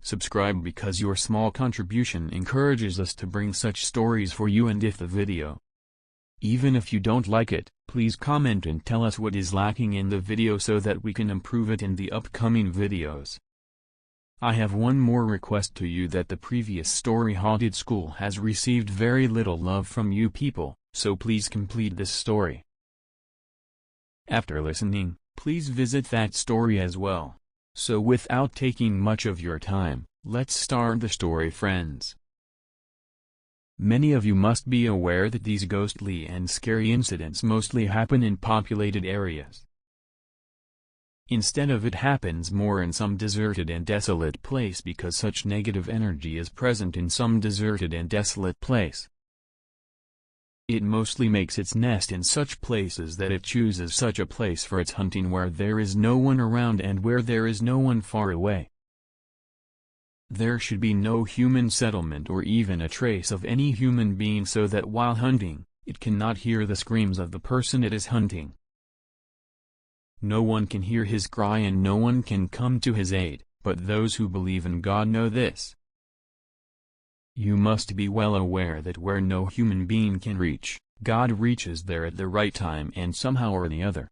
subscribe because your small contribution encourages us to bring such stories for you. And if the video, even if you don't like it, please comment and tell us what is lacking in the video so that we can improve it in the upcoming videos. I have one more request to you, that the previous story Haunted School has received very little love from you people, so please complete this story. After listening, please visit that story as well. So without taking much of your time, let's start the story, friends. Many of you must be aware that these ghostly and scary incidents mostly happen in populated areas. Instead of it happens more in some deserted and desolate place because such negative energy is present in some deserted and desolate place. It mostly makes its nest in such places that it chooses such a place for its hunting where there is no one around and where there is no one far away. There should be no human settlement or even a trace of any human being, so that while hunting, it cannot hear the screams of the person it is hunting. No one can hear his cry and no one can come to his aid, but those who believe in God know this. You must be well aware that where no human being can reach, God reaches there at the right time and somehow or the other.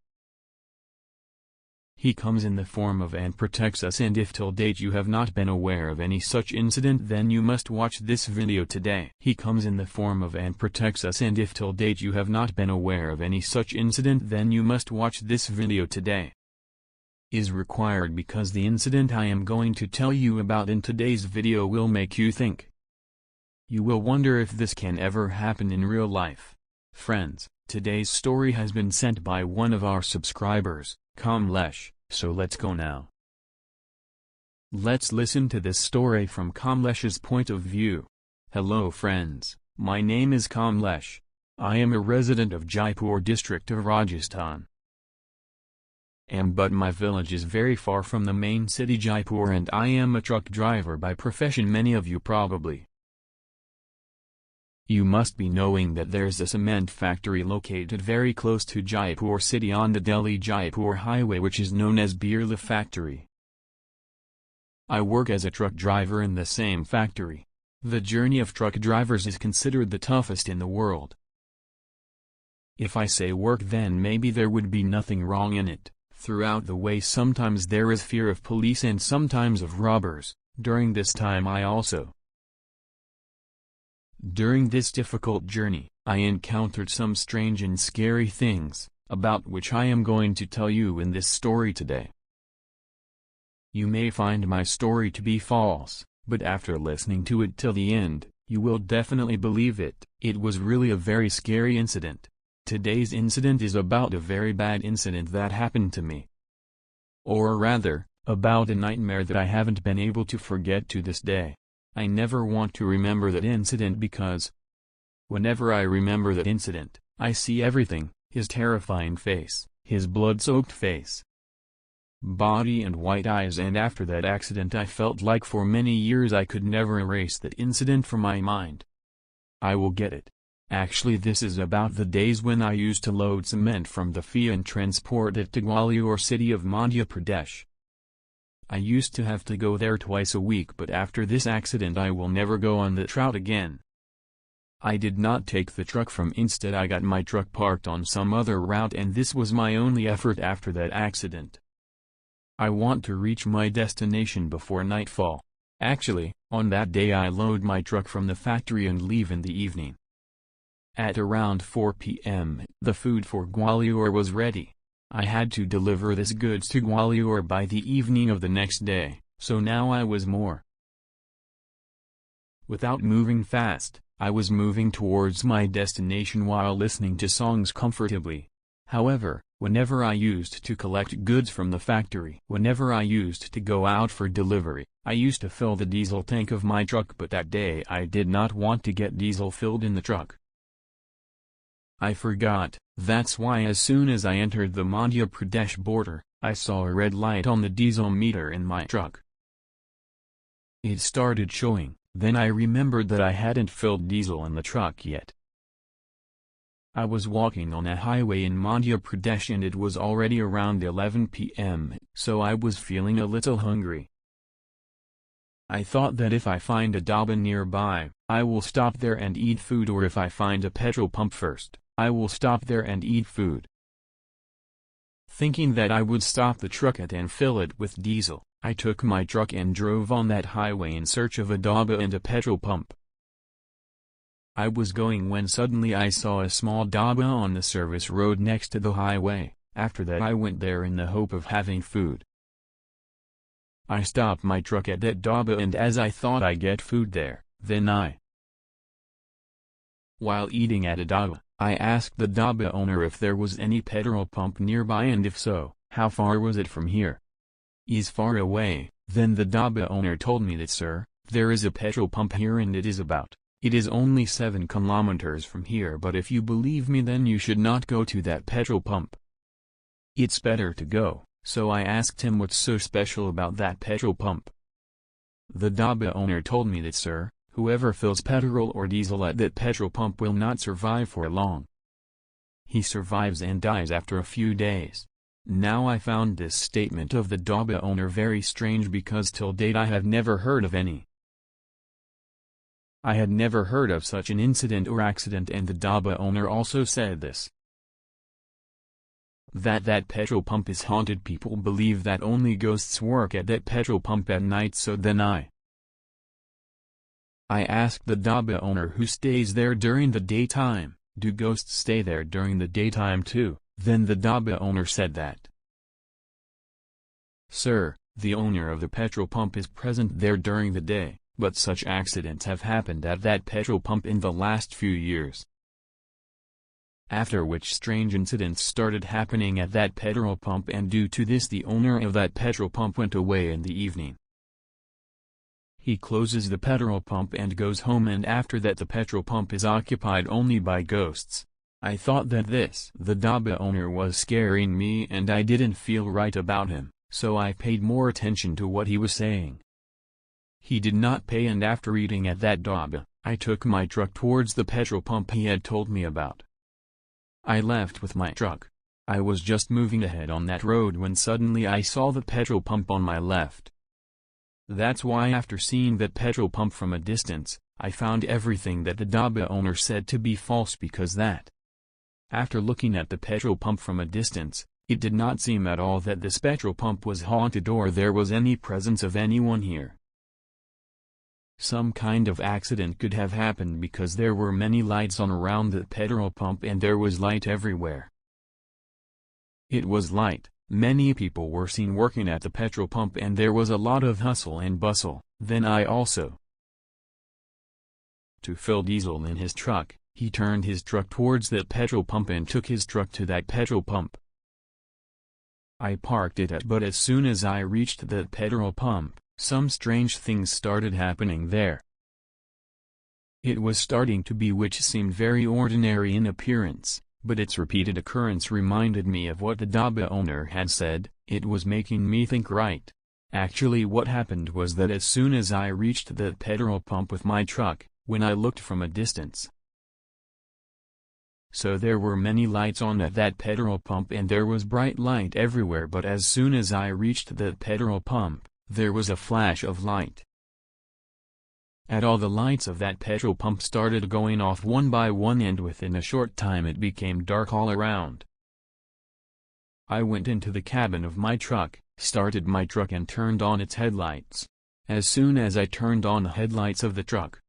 He comes in the form of and protects us, and if till date you have not been aware of any such incident, then you must watch this video today. He comes in the form of and protects us, and if till date you have not been aware of any such incident, then you must watch this video today. Is required because the incident I am going to tell you about in today's video will make you think. You will wonder if this can ever happen in real life. Friends, today's story has been sent by one of our subscribers, Kamlesh, so let's go now. Let's listen to this story from Kamlesh's point of view. Hello friends, my name is Kamlesh. I am a resident of Jaipur district of Rajasthan. But my village is very far from the main city Jaipur, and I am a truck driver by profession. Many of you probably. You must be knowing that there's a cement factory located very close to Jaipur city on the Delhi-Jaipur highway, which is known as Birla factory. I work as a truck driver in the same factory. The journey of truck drivers is considered the toughest in the world. If I say work, then maybe there would be nothing wrong in it. Throughout the way sometimes there is fear of police and sometimes of robbers. During this time During this difficult journey, I encountered some strange and scary things, about which I am going to tell you in this story today. You may find my story to be false, but after listening to it till the end, you will definitely believe it. It was really a very scary incident. Today's incident is about a very bad incident that happened to me. Or rather, about a nightmare that I haven't been able to forget to this day. I never want to remember that incident because whenever I remember that incident, I see everything: his terrifying face, his blood-soaked face, body and white eyes, and after that accident I felt like for many years I could never erase that incident from my mind. I will get it. Actually, this is about the days when I used to load cement from the FIA and transport it to Gwalior city of Madhya Pradesh. I used to have to go there twice a week, but after this accident I will never go on that route again. I did not take the truck from, instead I got my truck parked on some other route, and this was my only effort after that accident. I want to reach my destination before nightfall. Actually, on that day I load my truck from the factory and leave in the evening. At around 4 p.m., the food for Gwalior was ready. I had to deliver this goods to Gwalior by the evening of the next day, so now I was more. Without moving fast, I was moving towards my destination while listening to songs comfortably. However, whenever I used to collect goods from the factory, whenever I used to go out for delivery, I used to fill the diesel tank of my truck, but that day I did not want to get diesel filled in the truck. I forgot. That's why as soon as I entered the Madhya Pradesh border, I saw a red light on the diesel meter in my truck. It started showing, then I remembered that I hadn't filled diesel in the truck yet. I was walking on a highway in Madhya Pradesh and it was already around 11 p.m., so I was feeling a little hungry. I thought that if I find a dhaba nearby, I will stop there and eat food, or if I find a petrol pump first, I will stop there and eat food. Thinking that I would stop the truck at and fill it with diesel, I took my truck and drove on that highway in search of a dhaba and a petrol pump. I was going when suddenly I saw a small dhaba on the service road next to the highway. After that I went there in the hope of having food. I stopped my truck at that dhaba, and as I thought I get food there, then while eating at a dhaba, I asked the dhaba owner if there was any petrol pump nearby, and if so, how far was it from here. Is far away. Then the dhaba owner told me that, sir, there is a petrol pump here and it is only 7 kilometers from here, but if you believe me then you should not go to that petrol pump. It's better to go. So I asked him what's so special about that petrol pump. The dhaba owner told me that, sir, whoever fills petrol or diesel at that petrol pump will not survive for long. He survives and dies after a few days. Now I found this statement of the dhaba owner very strange, because till date I have never heard of any. I had never heard of such an incident or accident, and the dhaba owner also said this. That petrol pump is haunted. People believe that only ghosts work at that petrol pump at night. So then I asked the dhaba owner who stays there during the daytime, do ghosts stay there during the daytime too? Then the dhaba owner said that, sir, the owner of the petrol pump is present there during the day, but such accidents have happened at that petrol pump in the last few years. After which strange incidents started happening at that petrol pump, and due to this the owner of that petrol pump went away in the evening. He closes the petrol pump and goes home, and after that the petrol pump is occupied only by ghosts. I thought that the dhaba owner was scaring me, and I didn't feel right about him, so I paid more attention to what he was saying. He did not pay, and after eating at that dhaba, I took my truck towards the petrol pump he had told me about. I left with my truck. I was just moving ahead on that road when suddenly I saw the petrol pump on my left. That's why after seeing that petrol pump from a distance, I found everything that the dhaba owner said to be false, because after looking at the petrol pump from a distance, it did not seem at all that this petrol pump was haunted or there was any presence of anyone here. Some kind of accident could have happened, because there were many lights on around the petrol pump and there was light everywhere. It was light, many people were seen working at the petrol pump, and there was a lot of hustle and bustle. Then I also to fill diesel in his truck, he turned his truck towards that petrol pump and took his truck to that petrol pump. I parked it but as soon as I reached that petrol pump, some strange things started happening there. It was starting to be which seemed very ordinary in appearance, but its repeated occurrence reminded me of what the dhaba owner had said. It was making me think right. Actually what happened was that as soon as I reached the petrol pump with my truck, when I looked from a distance, so there were many lights on at that petrol pump and there was bright light everywhere, but as soon as I reached the petrol pump, there was a flash of light. And all the lights of that petrol pump started going off one by one, and within a short time it became dark all around. I went into the cabin of my truck, started my truck and turned on its headlights. As soon as I turned on the headlights of the truck,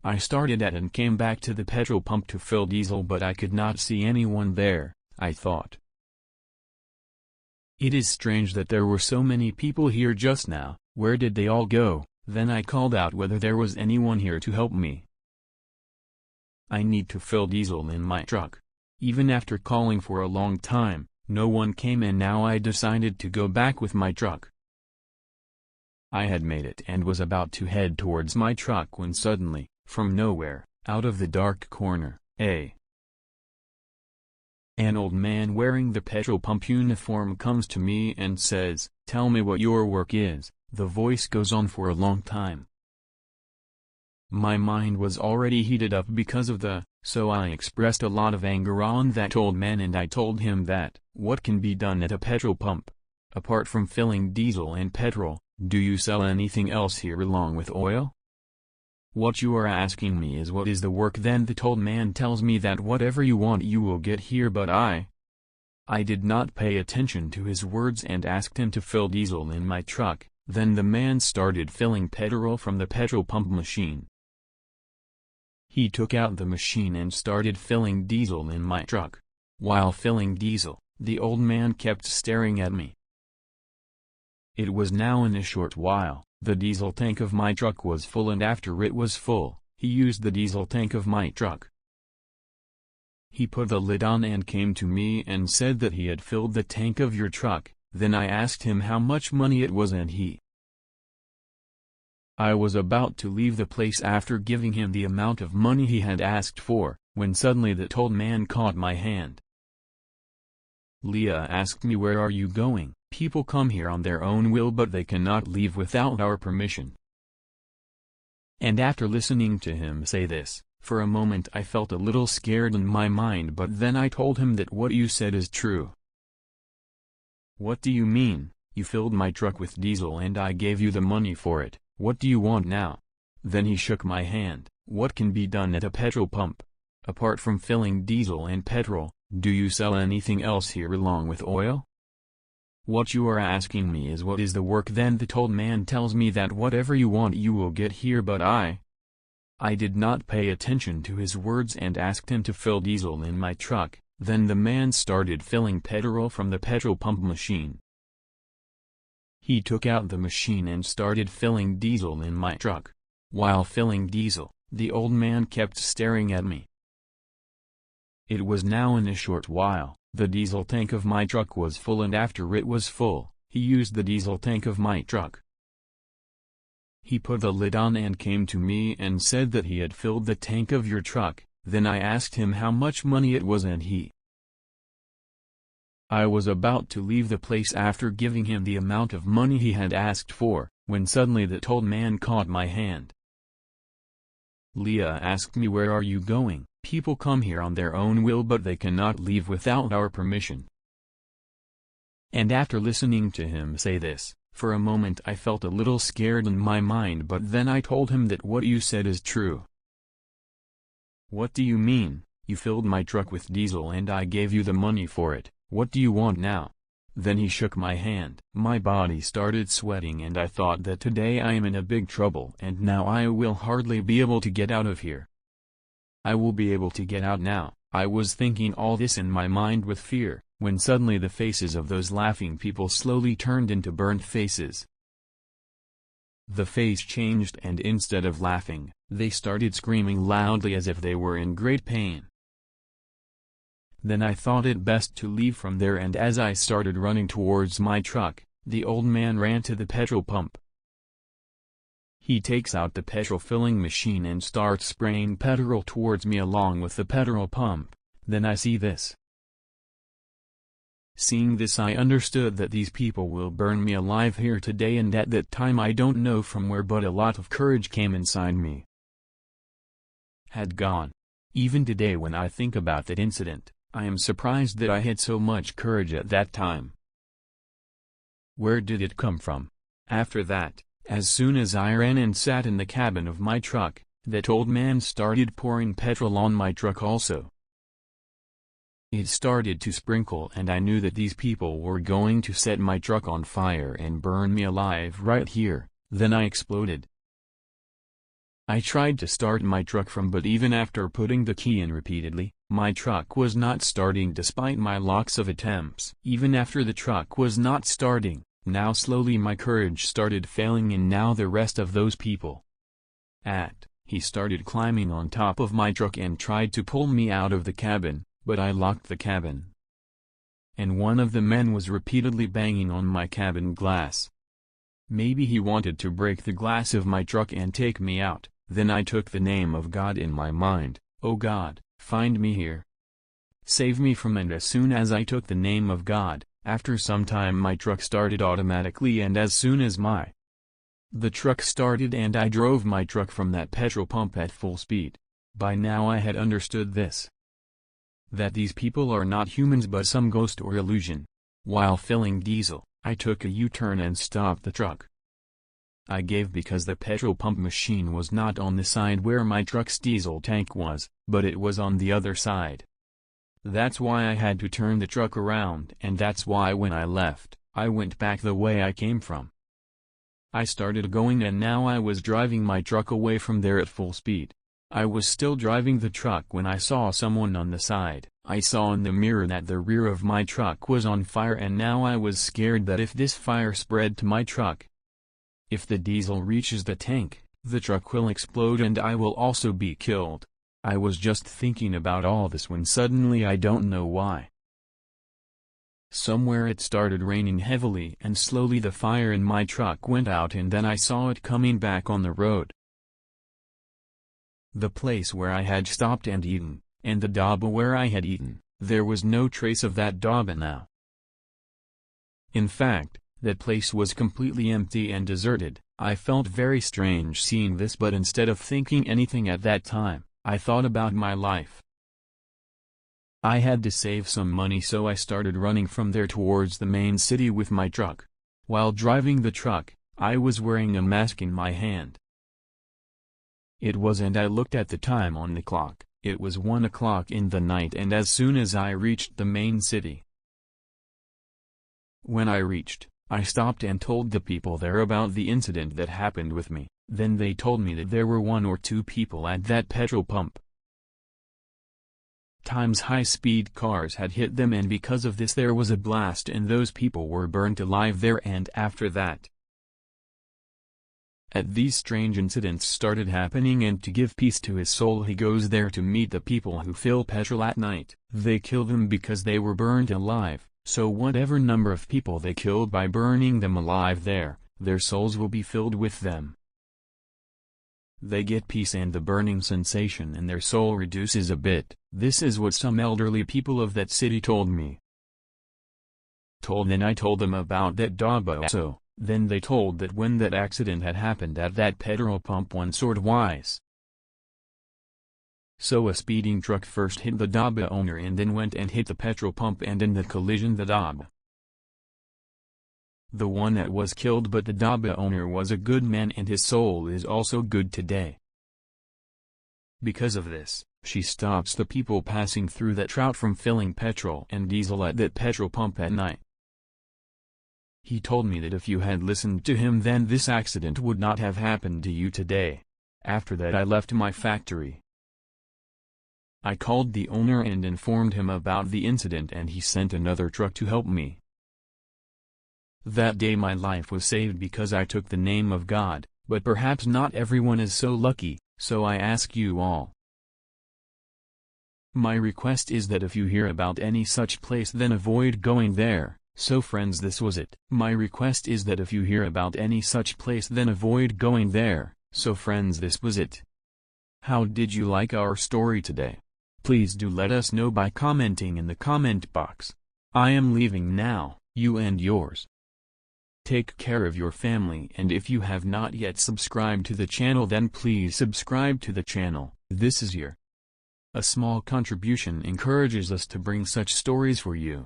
I started at and came back to the petrol pump to fill diesel, but I could not see anyone there. I thought, it is strange that there were so many people here just now. Where did they all go? Then I called out whether there was anyone here to help me. I need to fill diesel in my truck. Even after calling for a long time, no one came, and now I decided to go back with my truck. I had made it and was about to head towards my truck when suddenly, from nowhere, out of the dark corner, an old man wearing the petrol pump uniform comes to me and says, "Tell me what your work is." The voice goes on for a long time. My mind was already heated up because of so I expressed a lot of anger on that old man, and I told him that, what can be done at a petrol pump? Apart from filling diesel and petrol, Do you sell anything else here along with oil? What you are asking me is what is the work. Then the old man tells me that whatever you want you will get here, but I did not pay attention to his words and asked him to fill diesel in my truck. Then the man started filling petrol from the petrol pump machine. He took out the machine and started filling diesel in my truck. While filling diesel, the old man kept staring at me. It was now in a short while, the diesel tank of my truck was full, and after it was full, he used the diesel tank of my truck. He put the lid on and came to me and said that he had filled the tank of your truck. Then I asked him how much money it was, and I was about to leave the place after giving him the amount of money he had asked for, when suddenly that old man caught my hand. Leah asked me, "Where are you going? People come here on their own will, but they cannot leave without our permission." And after listening to him say this, for a moment I felt a little scared in my mind, but then I told him that what you said is true. "What do you mean? You filled my truck with diesel and I gave you the money for it. What do you want now?" Then he shook my hand. "What can be done at a petrol pump? Apart from filling diesel and petrol, do you sell anything else here along with oil? What you are asking me is what is the work." Then the old man tells me that whatever you want you will get here, but I did not pay attention to his words and asked him to fill diesel in my truck. Then the man started filling petrol from the petrol pump machine. He took out the machine and started filling diesel in my truck. While filling diesel, the old man kept staring at me. It was now in a short while, the diesel tank of my truck was full, and after it was full, he used the diesel tank of my truck. He put the lid on and came to me and said that he had filled the tank of your truck. Then I asked him how much money it was, and I was about to leave the place after giving him the amount of money he had asked for, when suddenly that old man caught my hand. Leah asked me, "Where are you going? People come here on their own will, but they cannot leave without our permission." And after listening to him say this, for a moment I felt a little scared in my mind, but then I told him that what you said is true. "What do you mean? You filled my truck with diesel and I gave you the money for it. What do you want now?" Then he shook my hand. My body started sweating and I thought that today I am in a big trouble and now I will hardly be able to get out of here. I will be able to get out now. I was thinking all this in my mind with fear, when suddenly the faces of those laughing people slowly turned into burnt faces. The face changed, and instead of laughing, they started screaming loudly as if they were in great pain. Then I thought it best to leave from there, and as I started running towards my truck, the old man ran to the petrol pump. He takes out the petrol filling machine and starts spraying petrol towards me along with the petrol pump. Then I see this. Seeing this, I understood that these people will burn me alive here today, and at that time I don't know from where, but a lot of courage came inside me. Had gone. Even today when I think about that incident, I am surprised that I had so much courage at that time. Where did it come from? After that, as soon as I ran and sat in the cabin of my truck, that old man started pouring petrol on my truck also. It started to sprinkle, and I knew that these people were going to set my truck on fire and burn me alive right here. Then I exploded. I tried to start my truck but even after putting the key in repeatedly, my truck was not starting despite my lots of attempts. Even after the truck was not starting, now slowly my courage started failing, and now the rest of those people. He started climbing on top of my truck and tried to pull me out of the cabin, but I locked the cabin. And one of the men was repeatedly banging on my cabin glass. Maybe he wanted to break the glass of my truck and take me out. Then I took the name of God in my mind. "Oh God, find me here. Save me from." And as soon as I took the name of God, after some time my truck started automatically, and as soon as the truck started and I drove my truck from that petrol pump at full speed. By now I had understood this. That these people are not humans but some ghost or illusion. While filling diesel, I took a U-turn and stopped the truck. I gave because the petrol pump machine was not on the side where my truck's diesel tank was, but it was on the other side. That's why I had to turn the truck around, and that's why when I left, I went back the way I came from. I started going and now I was driving my truck away from there at full speed. I was still driving the truck when I saw someone on the side. I saw in the mirror that the rear of my truck was on fire, and now I was scared that if this fire spread to my truck, if the diesel reaches the tank, the truck will explode and I will also be killed. I was just thinking about all this when suddenly, I don't know why, somewhere it started raining heavily and slowly the fire in my truck went out, and then I saw it coming back on the road. The place where I had stopped and eaten, and the dhaba where I had eaten, there was no trace of that dhaba now. In fact, that place was completely empty and deserted. I felt very strange seeing this, but instead of thinking anything at that time, I thought about my life. I had to save some money, so I started running from there towards the main city with my truck. While driving the truck, I was wearing a mask in my hand. It was, and I looked at the time on the clock. It was 1 o'clock in the night, and as soon as I reached the main city, when I reached, I stopped and told the people there about the incident that happened with me. Then they told me that there were 1 or 2 people at that petrol pump. High-speed cars had hit them, and because of this there was a blast and those people were burnt alive there. And after that, these strange incidents started happening, and to give peace to his soul he goes there to meet the people who fill petrol at night. They kill them because they were burnt alive, so whatever number of people they killed by burning them alive there, their souls will be filled with them. They get peace and the burning sensation in their soul reduces a bit. This is what some elderly people of that city told me. Then I told them about that dhaba also. Then they told that when that accident had happened at that petrol pump once or twice, so a speeding truck first hit the dhaba owner and then went and hit the petrol pump, and in the collision the dhaba, the one that was killed, but the dhaba owner was a good man and his soul is also good today. Because of this, she stops the people passing through that route from filling petrol and diesel at that petrol pump at night. He told me that if you had listened to him, then this accident would not have happened to you today. After that I left my factory. I called the owner and informed him about the incident, and he sent another truck to help me. That day my life was saved because I took the name of God, but perhaps not everyone is so lucky, so I ask you all. My request is that if you hear about any such place, then avoid going there. So friends, this was it. My request is that if you hear about any such place, then avoid going there. So friends, this was it. How did you like our story today? Please do let us know by commenting in the comment box. I am leaving now, you and yours. Take care of your family, and if you have not yet subscribed to the channel, then please subscribe to the channel. This is your a small contribution encourages us to bring such stories for you.